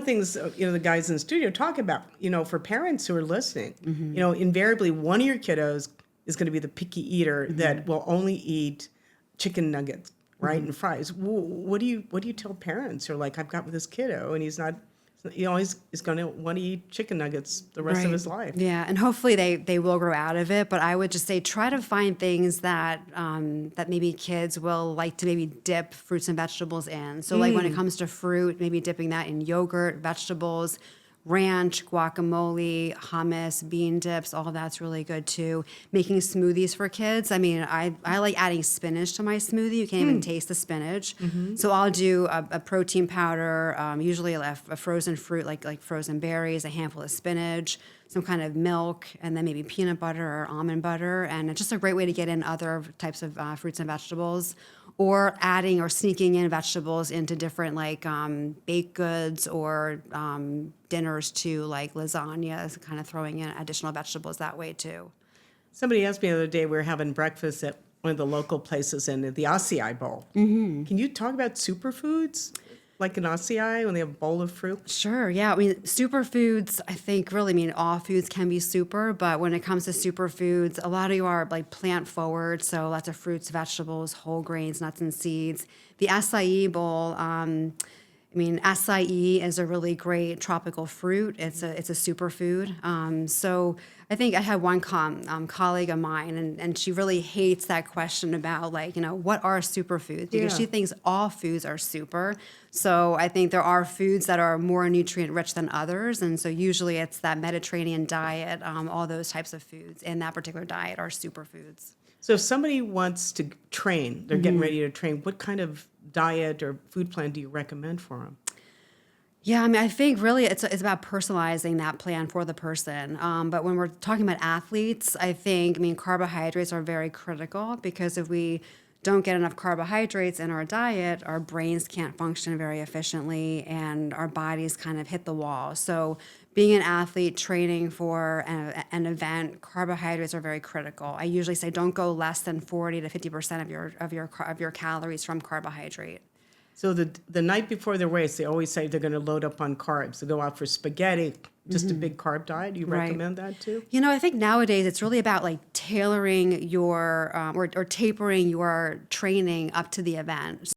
of the things, the guys in the studio talk about, for parents who are listening, invariably one of your kiddos is going to be the picky eater that will only eat chicken nuggets, right, and fries. What do you tell parents who are like, I've got this kiddo and he's going to want to eat chicken nuggets the rest of his life? Yeah, and hopefully they will grow out of it. But I would just say try to find things that that maybe kids will like to maybe dip fruits and vegetables in. So like when it comes to fruit, maybe dipping that in yogurt, vegetables, ranch, guacamole, hummus, bean dips, all that's really good too. Making smoothies for kids. I mean, I like adding spinach to my smoothie. You can't even taste the spinach. So I'll do a protein powder, usually a frozen fruit like frozen berries, a handful of spinach, some kind of milk, and then maybe peanut butter or almond butter. And it's just a great way to get in other types of fruits and vegetables. Or adding or sneaking in vegetables into different baked goods or dinners too, like lasagna, kind of throwing in additional vegetables that way too. Somebody asked me the other day, we were having breakfast at one of the local places in the acai bowl. Can you talk about superfoods? Like an acai when they have a bowl of fruit? Sure, yeah. I mean, superfoods, I think really, I mean, all foods can be super, but when it comes to superfoods, a lot of you are like plant forward, so lots of fruits, vegetables, whole grains, nuts and seeds. The acai bowl, acai is a really great tropical fruit. It's a superfood. So I think I had one colleague of mine, and she really hates that question about what are superfoods, because she thinks all foods are super. So I think there are foods that are more nutrient rich than others, and so usually it's that Mediterranean diet. All those types of foods in that particular diet are superfoods. So if somebody wants to train, they're getting ready to train, what kind of diet or food plan do you recommend for them? Yeah, I mean, I think really it's about personalizing that plan for the person. But when we're talking about athletes, I think, carbohydrates are very critical, because if we don't get enough carbohydrates in our diet, our brains can't function very efficiently and our bodies kind of hit the wall. So being an athlete training for an event, carbohydrates are very critical. I usually say don't go less than 40 to 50% of your calories from carbohydrate. So the night before the race, they always say they're going to load up on carbs. They go out for spaghetti, just a big carb diet. Do you recommend that too? I think nowadays it's really about tailoring your or tapering your training up to the event.